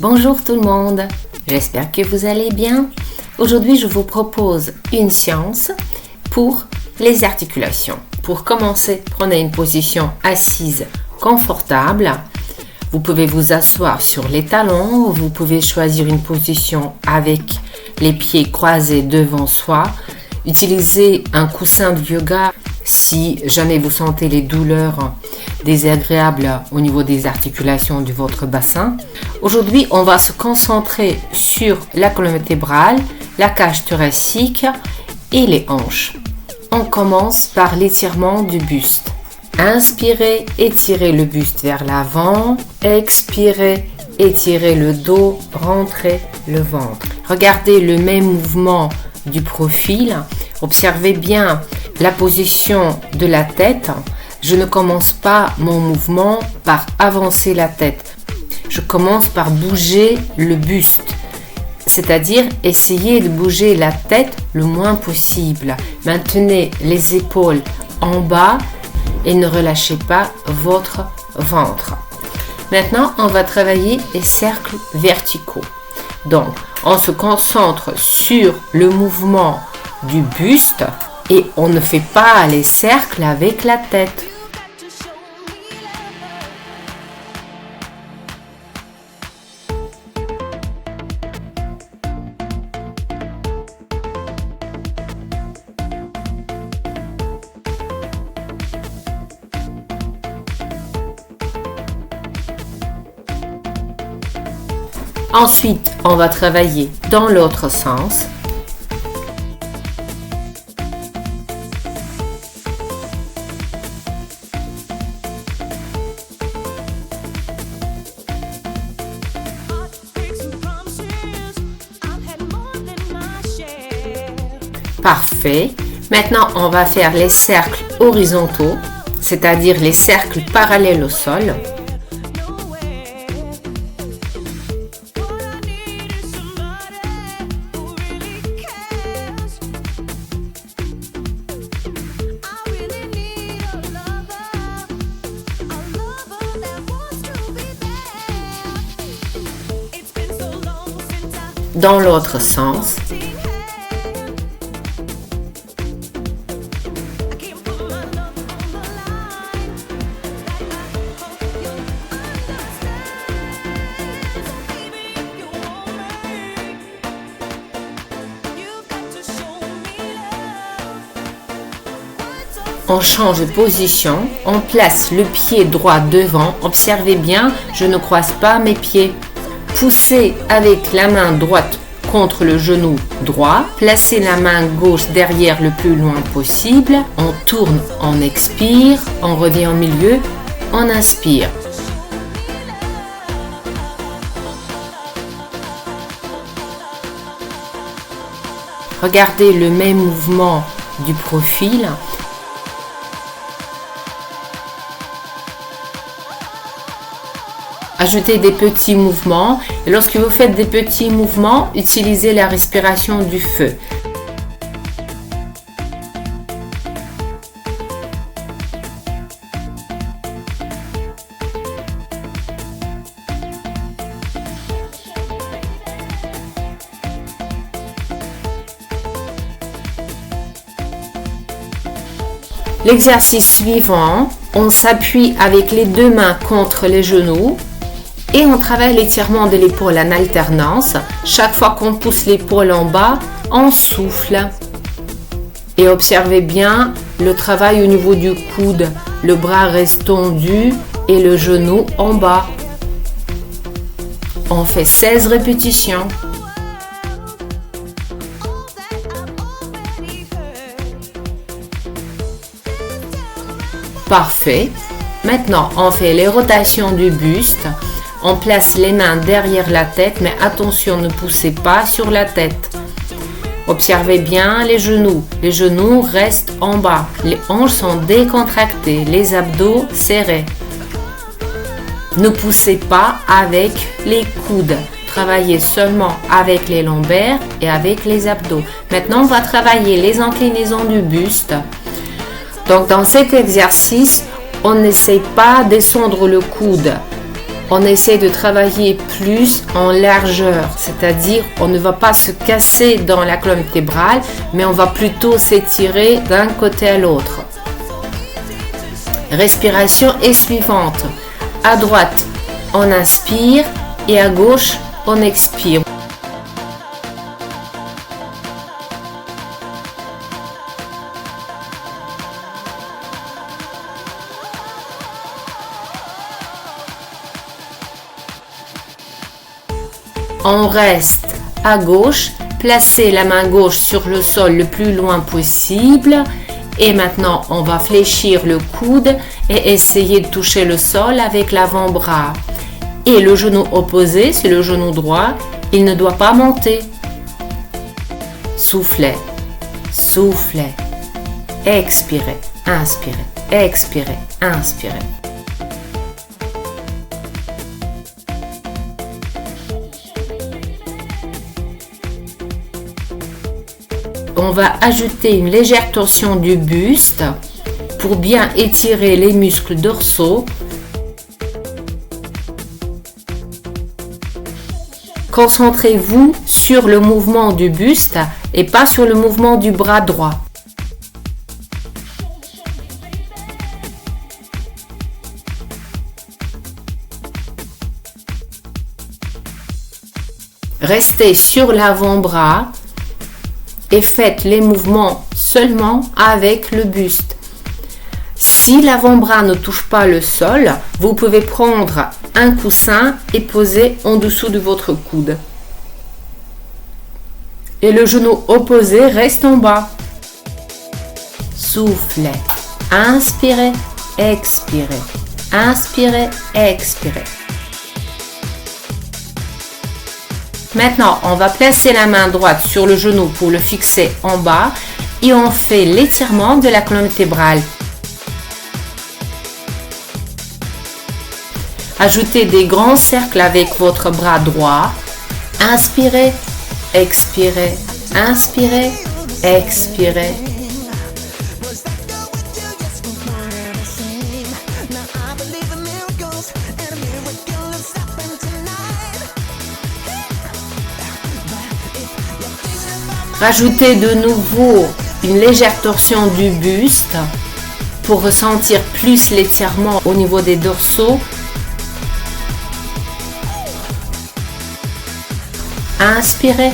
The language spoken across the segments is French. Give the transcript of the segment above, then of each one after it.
Bonjour tout le monde, j'espère que vous allez bien. Aujourd'hui, je vous propose une séance pour les articulations. Pour commencer, prenez une position assise confortable. Vous pouvez vous asseoir sur les talons, ou vous pouvez choisir une position avec les pieds croisés devant soi. Utilisez un coussin de yoga si jamais vous sentez les douleurs désagréables au niveau des articulations de votre bassin. Aujourd'hui, on va se concentrer sur la colonne vertébrale, la cage thoracique et les hanches. On commence par l'étirement du buste. Inspirez, étirez le buste vers l'avant. Expirez, étirez le dos, rentrez le ventre. Regardez le même mouvement du profil. Observez bien la position de la tête. Je ne commence pas mon mouvement par avancer la tête. Je commence par bouger le buste, c'est-à-dire essayer de bouger la tête le moins possible. Maintenez les épaules en bas et ne relâchez pas votre ventre. Maintenant, on va travailler les cercles verticaux. Donc, on se concentre sur le mouvement du buste et on ne fait pas les cercles avec la tête. Ensuite, on va travailler dans l'autre sens. Parfait. Maintenant, on va faire les cercles horizontaux, c'est-à-dire les cercles parallèles au sol. Dans l'autre sens. On change de position, on place le pied droit devant. Observez bien, je ne croise pas mes pieds. Poussez avec la main droite contre le genou droit. Placez la main gauche derrière le plus loin possible. On tourne, on expire, on revient au milieu, on inspire. Regardez le même mouvement du profil. Ajoutez des petits mouvements et lorsque vous faites des petits mouvements, utilisez la respiration du feu. L'exercice suivant, on s'appuie avec les deux mains contre les genoux. Et on travaille l'étirement de l'épaule en alternance. Chaque fois qu'on pousse l'épaule en bas, on souffle. Et observez bien le travail au niveau du coude. Le bras reste tendu et le genou en bas. On fait 16 répétitions. Parfait. Maintenant, on fait les rotations du buste. On place les mains derrière la tête, mais attention, ne poussez pas sur la tête. Observez bien les genoux. Les genoux restent en bas. Les hanches sont décontractées, les abdos serrés. Ne poussez pas avec les coudes. Travaillez seulement avec les lombaires et avec les abdos. Maintenant, on va travailler les inclinaisons du buste. Donc, dans cet exercice, on n'essaie pas de descendre le coude on essaie de travailler plus en largeur, c'est-à-dire on ne va pas se casser dans la colonne vertébrale, mais on va plutôt s'étirer d'un côté à l'autre. Respiration est suivante. À droite, on inspire et à gauche, on expire. On reste à gauche, placez la main gauche sur le sol le plus loin possible. Et maintenant, on va fléchir le coude et essayer de toucher le sol avec l'avant-bras. Et le genou opposé, c'est le genou droit, il ne doit pas monter. Soufflez, soufflez, expirez, inspirez, expirez, inspirez. On va ajouter une légère torsion du buste pour bien étirer les muscles dorsaux. Concentrez-vous sur le mouvement du buste et pas sur le mouvement du bras droit. Restez sur l'avant-bras et faites les mouvements seulement avec le buste. Si l'avant-bras ne touche pas le sol, vous pouvez prendre un coussin et poser en dessous de votre coude. Et le genou opposé reste en bas. Soufflez, inspirez, expirez, inspirez, expirez. Maintenant, on va placer la main droite sur le genou pour le fixer en bas et on fait l'étirement de la colonne vertébrale. Ajoutez des grands cercles avec votre bras droit. Inspirez, expirez, inspirez, expirez. Rajoutez de nouveau une légère torsion du buste pour ressentir plus l'étirement au niveau des dorsaux. Inspirez,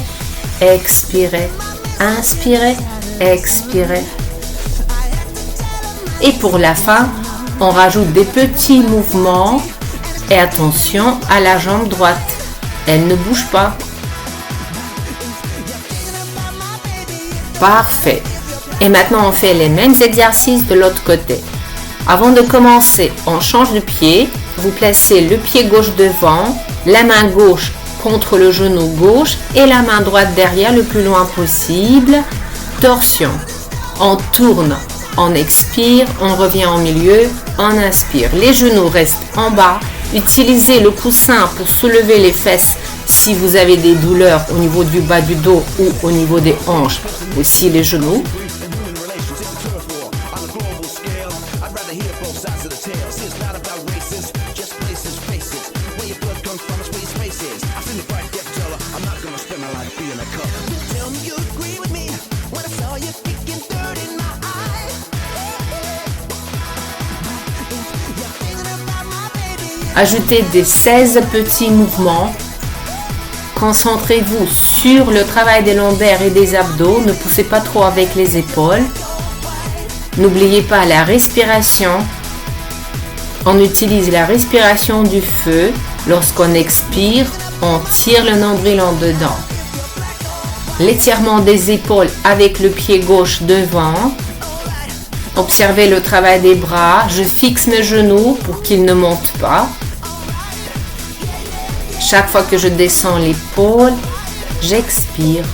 expirez, inspirez, expirez. Et pour la fin, on rajoute des petits mouvements et attention à la jambe droite. Elle ne bouge pas. Parfait. Et maintenant, on fait les mêmes exercices de l'autre côté. Avant de commencer, on change de pied. Vous placez le pied gauche devant, la main gauche contre le genou gauche et la main droite derrière le plus loin possible. Torsion. On tourne, on expire, on revient au milieu, on inspire. Les genoux restent en bas. Utilisez le coussin pour soulever les fesses si vous avez des douleurs au niveau du bas du dos ou au niveau des hanches, aussi les genoux. Ajoutez des 16 petits mouvements. Concentrez-vous sur le travail des lombaires et des abdos. Ne poussez pas trop avec les épaules. N'oubliez pas la respiration. On utilise la respiration du feu. Lorsqu'on expire, on tire le nombril en dedans. L'étirement des épaules avec le pied gauche devant. Observez le travail des bras. Je fixe mes genoux pour qu'ils ne montent pas. Chaque fois que je descends l'épaule, j'expire.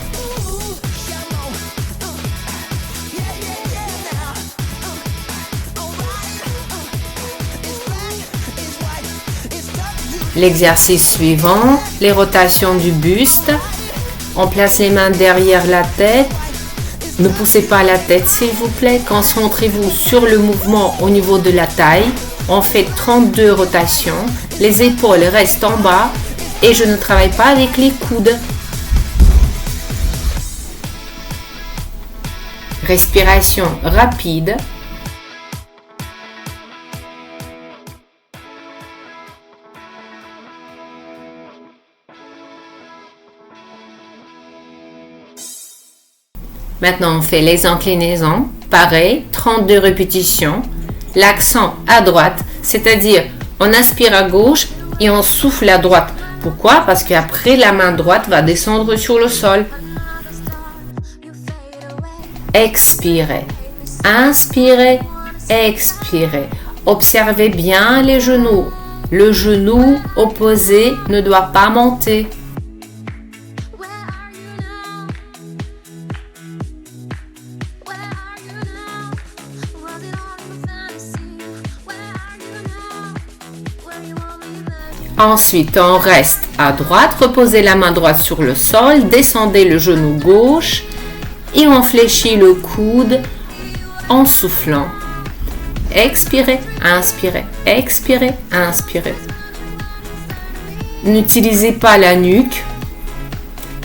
L'exercice suivant, les rotations du buste. On place les mains derrière la tête. Ne poussez pas la tête s'il vous plaît. Concentrez-vous sur le mouvement au niveau de la taille. On fait 32 rotations. Les épaules restent en bas et je ne travaille pas avec les coudes. Respiration rapide. Maintenant, on fait les inclinaisons. Pareil, 32 répétitions. L'accent à droite, c'est-à-dire on inspire à gauche et on souffle à droite. Pourquoi? Parce qu'après, la main droite va descendre sur le sol. Expirez. Inspirez. Expirez. Observez bien les genoux. Le genou opposé ne doit pas monter. Ensuite, on reste à droite, reposez la main droite sur le sol, descendez le genou gauche et on fléchit le coude en soufflant. Expirez, inspirez, expirez, inspirez. N'utilisez pas la nuque.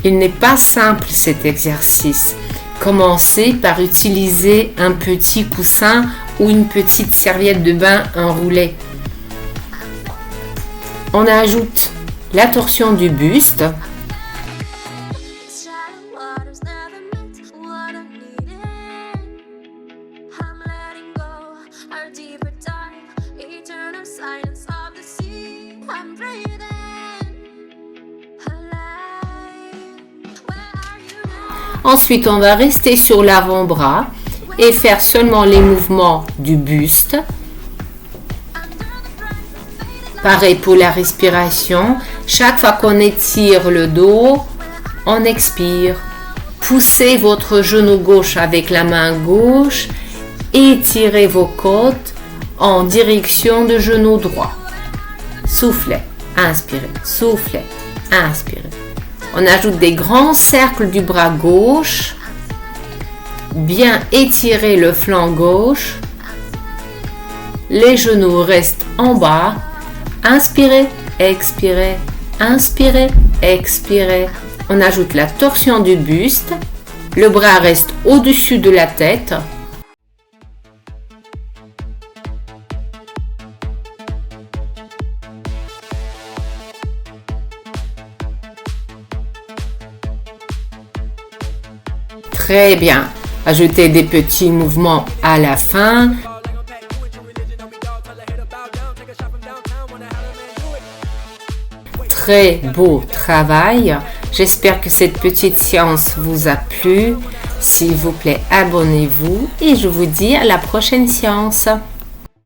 Il n'est pas simple cet exercice. Commencez par utiliser un petit coussin ou une petite serviette de bain enroulée. On ajoute la torsion du buste. Ensuite, on va rester sur l'avant-bras et faire seulement les mouvements du buste. Pareil pour la respiration. Chaque fois qu'on étire le dos, on expire. Poussez votre genou gauche avec la main gauche. Étirez vos côtes en direction du genou droit. Soufflez, inspirez, soufflez, inspirez. On ajoute des grands cercles du bras gauche. Bien étirer le flanc gauche. Les genoux restent en bas. Inspirez, expirez, inspirez, expirez. On ajoute la torsion du buste. Le bras reste au-dessus de la tête. Très bien. Ajoutez des petits mouvements à la fin. Très beau travail. J'espère que cette petite séance vous a plu. S'il vous plaît, abonnez-vous et je vous dis à la prochaine séance.